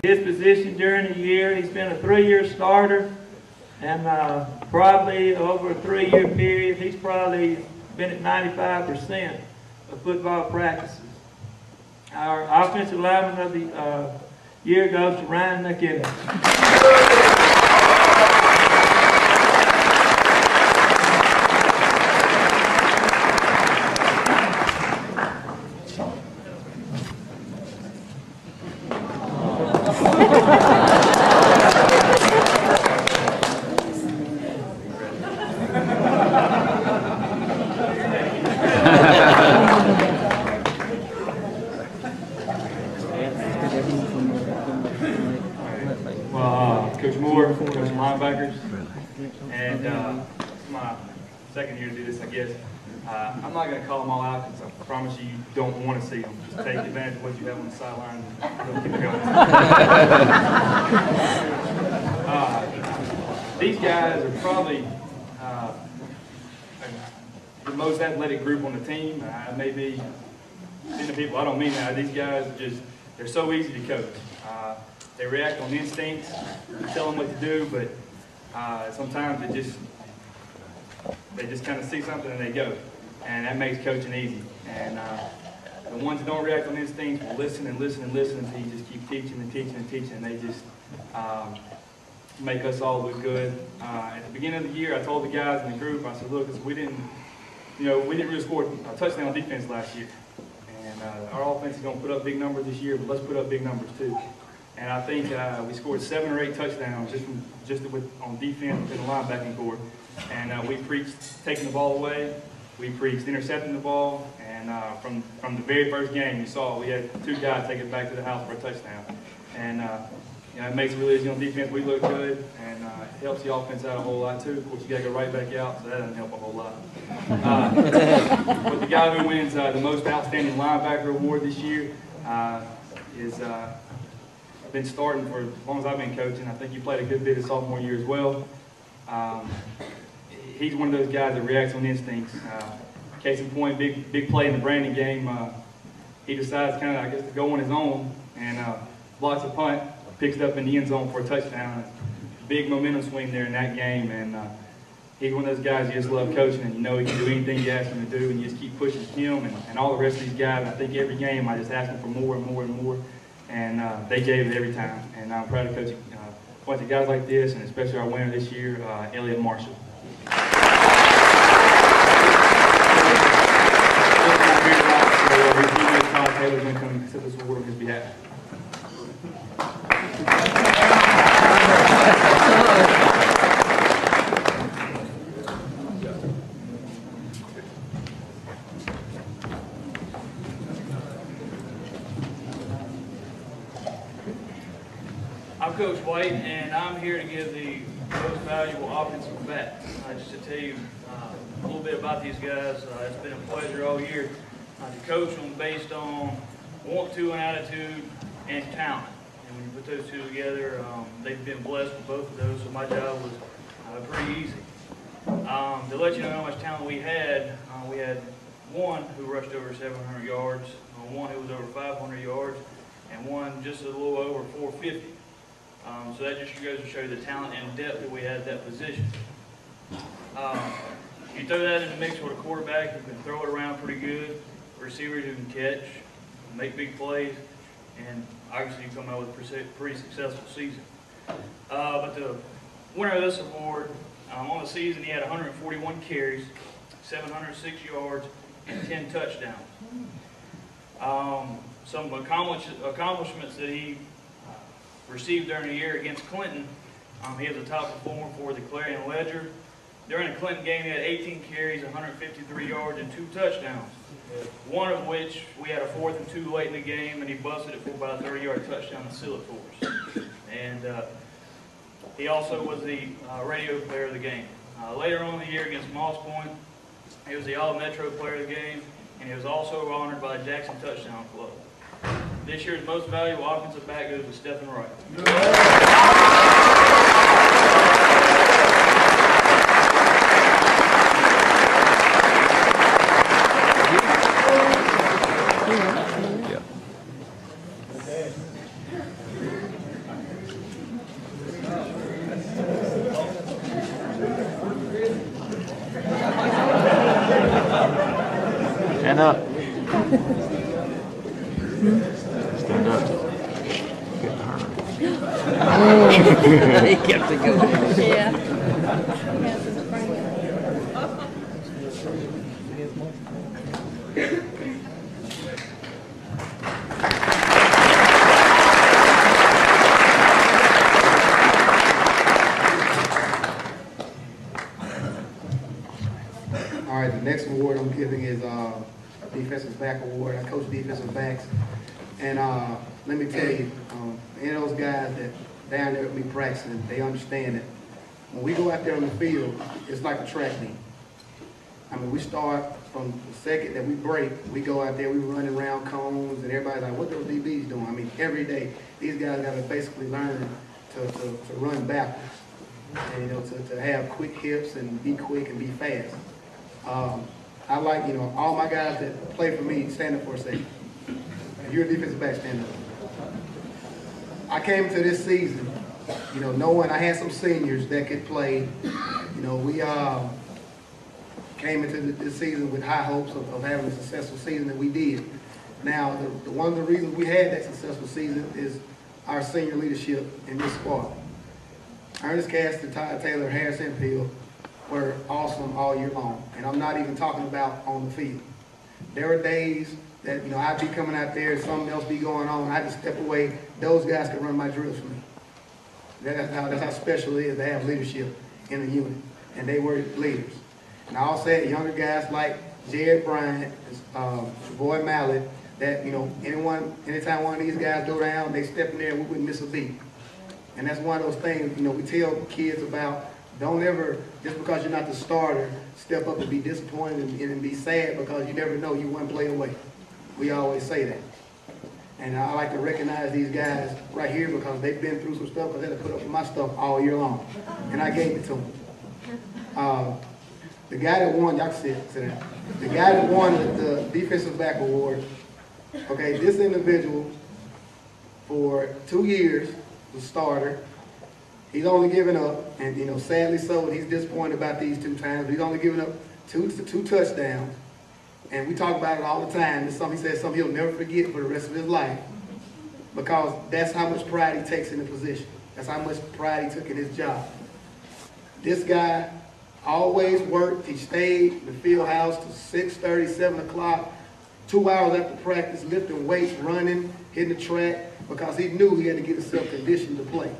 his position during the year. He's been a 3-year starter, and probably over a 3-year period, he's probably been at 95% of football practices. Our offensive lineman of the year goes to Ryan McKinnon. Coach Moore, Coach linebackers, and it's my second year to do this, I guess. I'm not going to call them all out because I promise you don't want to see them. Just take advantage of what you have on the sideline and keep it going. These guys are probably the most athletic group on the team. Maybe the people, I don't mean that. These guys are just, they're so easy to coach. They react on instincts. You tell them what to do, but sometimes they just kind of see something and they go, and that makes coaching easy. And the ones that don't react on instincts will listen and listen and listen until you just keep teaching and teaching and teaching, and they just make us all look good. At the beginning of the year, I told the guys in the group, I said, look, we didn't really score a touchdown on defense last year, and our offense is going to put up big numbers this year, but let's put up big numbers too. And I think we scored 7 or 8 touchdowns on defense within the linebacking core. And we preached taking the ball away. We preached intercepting the ball. And from the very first game, you saw we had 2 guys take it back to the house for a touchdown. And it makes it really easy on defense. We look good, and it helps the offense out a whole lot too. Of course, you got to go right back out, so that doesn't help a whole lot. But the guy who wins the most outstanding linebacker award this year is. Been starting for as long as I've been coaching. I think you played a good bit of sophomore year as well. He's one of those guys that reacts on instincts. Case in point, big play in the Brandon game. He decides kind of, I guess, to go on his own and blocks a punt, picks it up in the end zone for a touchdown. Big momentum swing there in that game, and he's one of those guys you just love coaching, and you know he can do anything you ask him to do, and you just keep pushing him and all the rest of these guys. I think every game I just ask them for more and more and more. And they gave it every time. And I'm proud of coaching a bunch of guys like this, and especially our winner this year, Elliot Marshall. His teammate Todd Taylor is going to come and accept this award on his behalf. I'm Coach White, and I'm here to give the most valuable offensive back. Just to tell you a little bit about these guys. It's been a pleasure all year to coach them based on want to and attitude and talent. And when you put those two together, they've been blessed with both of those, so my job was pretty easy. To let you know how much talent we had one who rushed over 700 yards, one who was over 500 yards, and one just a little over 450. So that just goes to show you the talent and depth that we had at that position. You throw that in the mix with a quarterback who can throw it around pretty good, receivers who can catch, make big plays, and obviously you come out with a pretty successful season. But the winner of this award, on the season he had 141 carries, 706 yards, and 10 touchdowns. Some accomplishments that he received during the year against Clinton. He was a top performer for the Clarion Ledger. During the Clinton game, he had 18 carries, 153 yards, and 2 touchdowns. One of which we had a 4th and 2 late in the game, and he busted it for about a 30-yard touchdown to seal it for us. And he also was the radio player of the game. Later on in the year against Moss Point, he was the All-Metro player of the game, and he was also honored by the Jackson Touchdown Club. This year's most valuable offensive back goes to Stephen Wright. Stand up. Stand up. Get the hurt. He kept it going. Yeah. All right, the next award I'm giving is Defensive Back Award. I coach defensive backs. And let me tell you, any of those guys that down there with me practicing, they understand that when we go out there on the field, it's like a track meet. I mean, we start from the second that we break, we go out there, we run around cones, and everybody's like, what those DBs doing? I mean, every day, these guys got to basically learn to run backwards. And, you know, to have quick hips and be quick and be fast. I like, you know, all my guys that play for me, stand up for a second. If you're a defensive back, stand up. I came to this season, you know, knowing I had some seniors that could play. You know, we came into this season with high hopes of having a successful season that we did. Now, one of the reasons we had that successful season is our senior leadership in this squad. Ernest Caston, Ty Taylor, Harris Enfield were awesome all year long. And I'm not even talking about on the field. There were days that, you know, I'd be coming out there and something else be going on. I just step away. Those guys could run my drills for me. That's how special it is to have leadership in the unit. And they were leaders. And I also had younger guys like Jared Bryant, Boy Mallet, that, you know, anytime one of these guys go down, they step in there and we wouldn't miss a beat. And that's one of those things, you know, we tell kids about. Don't ever, just because you're not the starter, step up and be disappointed and be sad because you never know, you one play away. We always say that. And I like to recognize these guys right here because they've been through some stuff because they had to put up with my stuff all year long. And I gave it to them. The guy that won, y'all can sit down. The guy that won the Defensive Back Award, okay, this individual for 2 years was a starter. He's only given up, and you know, sadly so, and he's disappointed about these 2 times. He's only given up two touchdowns, and we talk about it all the time. It's something he says something he'll never forget for the rest of his life, because that's how much pride he takes in the position. That's how much pride he took in his job. This guy always worked. He stayed in the field house till 6:30, 7 o'clock, 2 hours after practice, lifting weights, running, hitting the track, because he knew he had to get himself conditioned to play.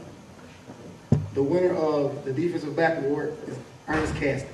The winner of the Defensive Back Award is Ernest Caston.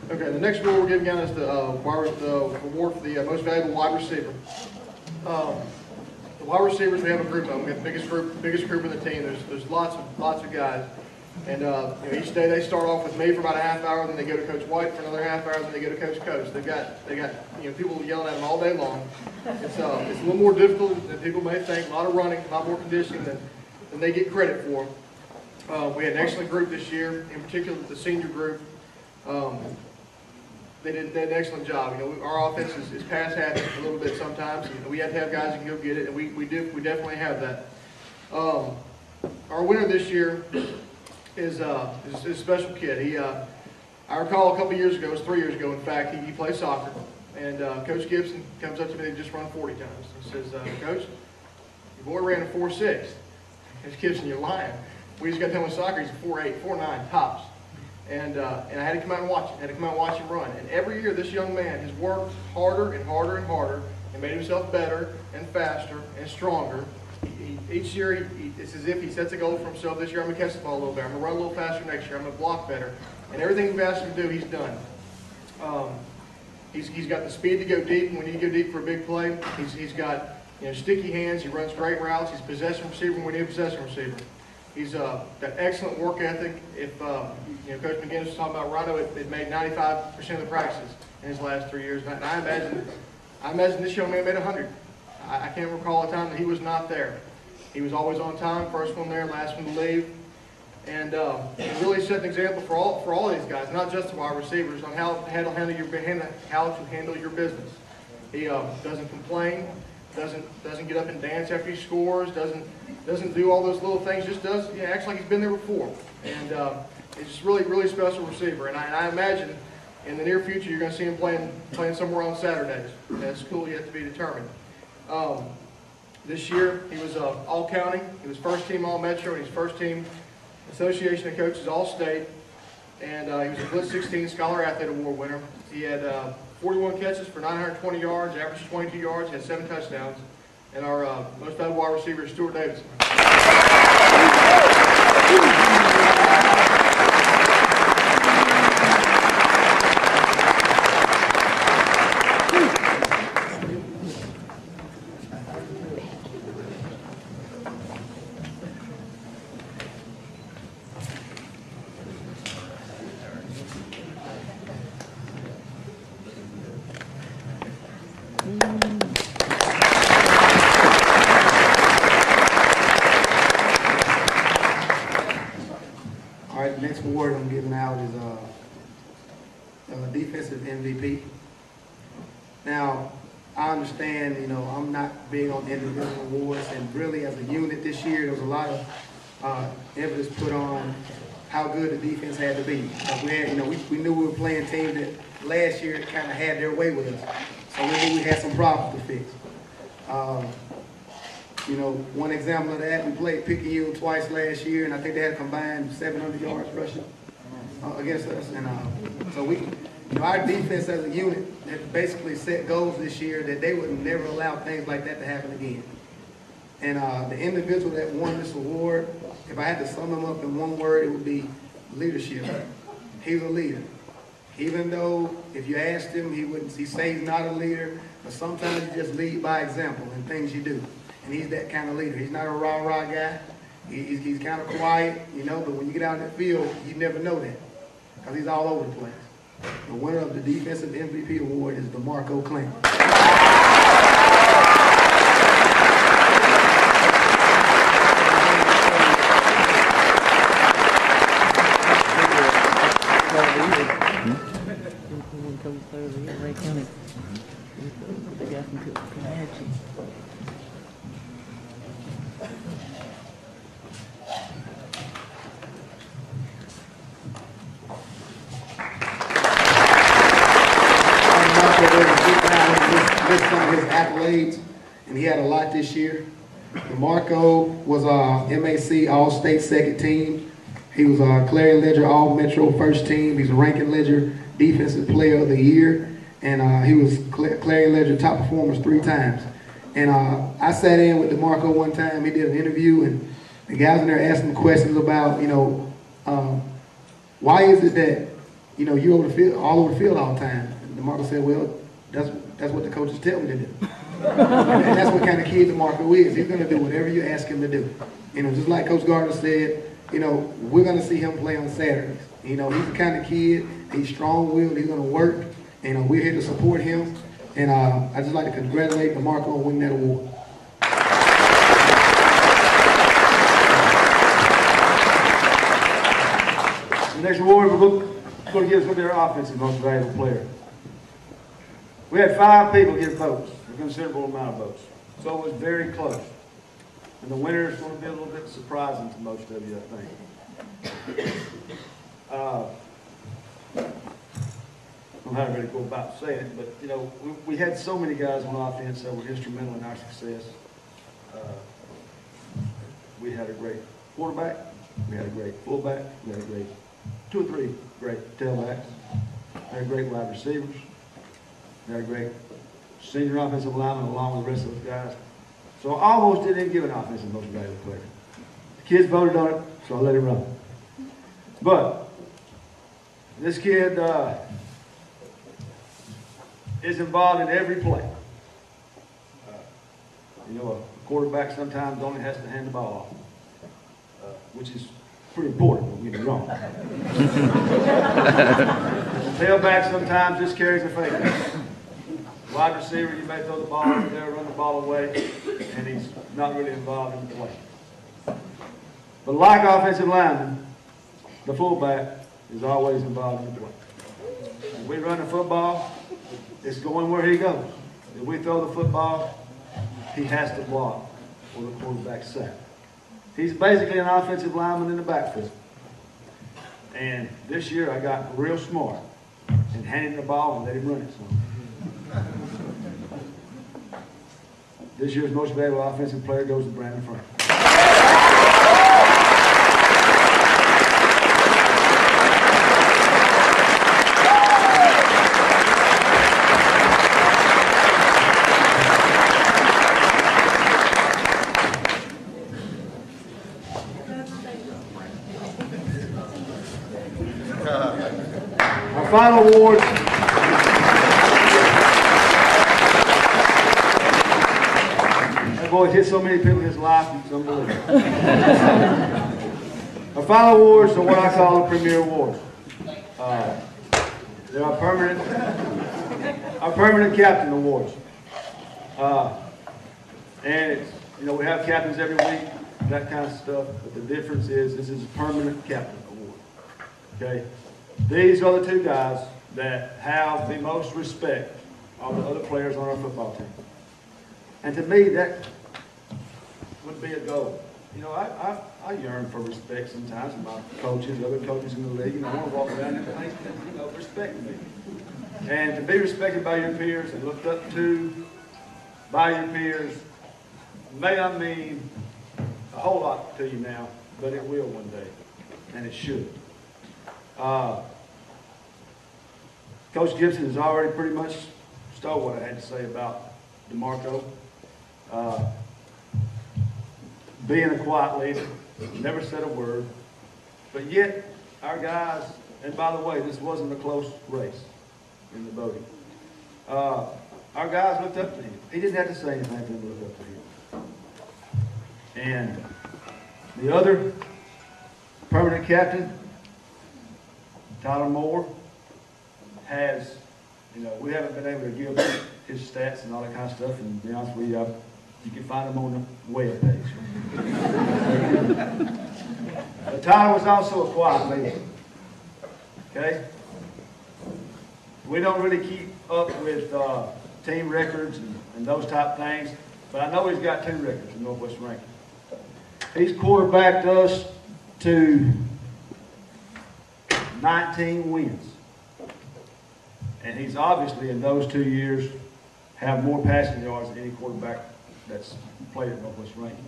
Okay, the next award we're giving out is the award for the most valuable wide receiver. The wide receivers, we have a group of them. We have the biggest group in the team. There's lots of guys, and you know, each day they start off with me for about a half hour, then they go to Coach White for another half hour, then they go to Coach Coach. They got you know, people yelling at them all day long. It's a little more difficult than people may think. A lot of running, a lot more conditioning than they get credit for. We had an excellent group this year, in particular the senior group. They did an excellent job. You know, our offense is pass happy a little bit sometimes, and we have to have guys that can go get it, and we definitely have that. Our winner this year is a special kid. I recall a couple years ago, it was 3 years ago, in fact, he played soccer, and Coach Gibson comes up to me and just run 40 times. He says, Coach, your boy ran a 4.6. Coach Gibson, you're lying. We just got done with soccer. He's a 4.8, 4.9 tops. And I had to come out and watch it. I had to come out and watch him run. And every year, this young man has worked harder and harder and harder and made himself better and faster and stronger. Each year, it's as if he sets a goal for himself. This year, I'm going to catch the ball a little better. I'm going to run a little faster next year. I'm going to block better. And everything we've asked him to do, he's done. He's got the speed to go deep when you go deep for a big play. He's got sticky hands. He runs great routes. He's a possession receiver when we need a possession receiver. He's got excellent work ethic. If Coach McGinnis was talking about Rhino, it made 95% of the practices in his last 3 years. And I imagine this young man made 100. I can't recall a time that he was not there. He was always on time, first one there, last one to leave. And he really set an example for all these guys, not just the wide receivers, on how to handle your business. He doesn't complain, doesn't get up and dance after he scores, doesn't do all those little things. Just acts like he's been there before. And he's just really special receiver. And I imagine in the near future you're going to see him playing somewhere on Saturdays. That's cool, yet to be determined. This year he was all county. He was first team All Metro, and he's first team Association of Coaches All-State, and he was a Blitz 16 Scholar Athlete Award winner. He had 41 catches for 920 yards, averaged 22 yards, had 7 touchdowns, and our most valuable wide receiver is Stuart Davidson. All right, the next award I'm giving out is defensive MVP. Now, I understand, I'm not big on individual awards, and really as a unit this year, there was a lot of emphasis put on how good the defense had to be. We had, we knew we were playing teams that last year kind of had their way with us, so we knew we had some problems to fix. One example of that, we played Picayune twice last year, and I think they had a combined 700 yards rushing against us. And so our defense as a unit had basically set goals this year that they would never allow things like that to happen again. And the individual that won this award, if I had to sum him up in one word, it would be leadership. He's a leader. Even though if you asked him, he say he's not a leader, but sometimes you just lead by example in things you do. And he's that kind of leader. He's not a rah-rah guy. He's kind of quiet, but when you get out in the field, you never know that because he's all over the place. The winner of the Defensive MVP Award is DeMarco Clinton. Some of his accolades, and he had a lot this year. DeMarco was MAC All-State second team. He was Clarion Ledger All-Metro first team. He's a Rankin Ledger Defensive Player of the Year, and he was Clarion Ledger Top Performers 3 times. And I sat in with DeMarco one time. He did an interview, and the guys in there asked him questions about, why is it that, you're over the field, all over the field all the time? And DeMarco said, well, that's what the coaches tell me to do. And that's what kind of kid DeMarco is. He's going to do whatever you ask him to do. Just like Coach Gardner said, we're going to see him play on Saturdays. He's the kind of kid, he's strong-willed, he's going to work, and we're here to support him. And I'd just like to congratulate DeMarco on winning that award. The next award we're going to give is going to be our offensive most valuable player. We had 5 people give votes, a considerable amount of votes. So it was very close. And the winner is going to be a little bit surprising to most of you, I think. I don't know how to really go about saying it, but, we had so many guys on offense that were instrumental in our success. We had a great quarterback. We had a great fullback. We had a great 2 or 3 great tailbacks. We had great wide receivers. We had a great senior offensive lineman along with the rest of those guys. So I almost didn't give an offensive most valuable player. The kids voted on it, so I let him run. But this kid is involved in every play. You know, a quarterback sometimes only has to hand the ball off, which is pretty important, don't get me wrong. Tailback sometimes just carries a fake. Wide receiver, you may throw the ball over there, run the ball away, and he's not really involved in the play. But like offensive linemen, the fullback is always involved in the play. When we run the football, it's going where he goes. If we throw the football, he has to block or the quarterback's sack. He's basically an offensive lineman in the backfield. And this year I got real smart and handed the ball and let him run it some. This year's most valuable offensive player goes to Brandon Frank. Our final awards. That boy's hit so many people in his life, it's unbelievable. Our final awards are what I call the Premier Awards. They're our permanent captain awards. And it's, you know, we have captains every week, that kind of stuff, but the difference is this is a permanent captain award. Okay? These are the two guys that have the most respect of the other players on our football team. And to me, that would be a goal. You know, I yearn for respect sometimes from my coaches, other coaches in the league, and I want to walk around and think that, you know, respect me. And to be respected by your peers and looked up to by your peers may not mean a whole lot to you now, but it will one day, and it should. Coach Gibson has already pretty much stole what I had to say about DeMarco. Being a quiet leader, never said a word, but yet our guys, and by the way, this wasn't a close race in the voting. Our guys looked up to him. He didn't have to say anything for them to look up to him. And the other permanent captain, Tyler Moore, has, you know, we haven't been able to give his stats and all that kind of stuff, and to be honest with you, you can find them on the web page. But Tyler was also a quiet leader. Okay? We don't really keep up with team records and those type things, but I know he's got 2 records in Northwest Rankin. He's quarterbacked us to 19 wins. And he's obviously, in those 2 years, have more passing yards than any quarterback that's played at Northwest Rankin.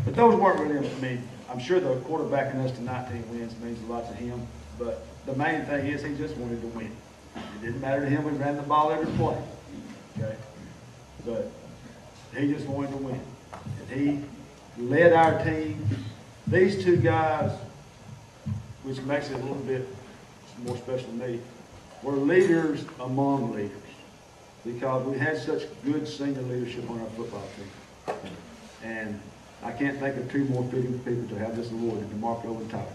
But those weren't really, I mean, I'm sure the quarterbacking us to 19 wins means a lot to him, but the main thing is he just wanted to win. It didn't matter to him, we ran the ball every play. Okay? But he just wanted to win. And he led our team. These 2 guys, which makes it a little bit more special to me, were leaders among leaders because we had such good senior leadership on our football team. And I can't think of 2 more fitting people to have this award than DeMarco and Tyler.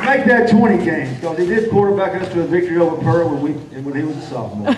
Make that 20 games because he did quarterback us to a victory over Pearl when he was a sophomore.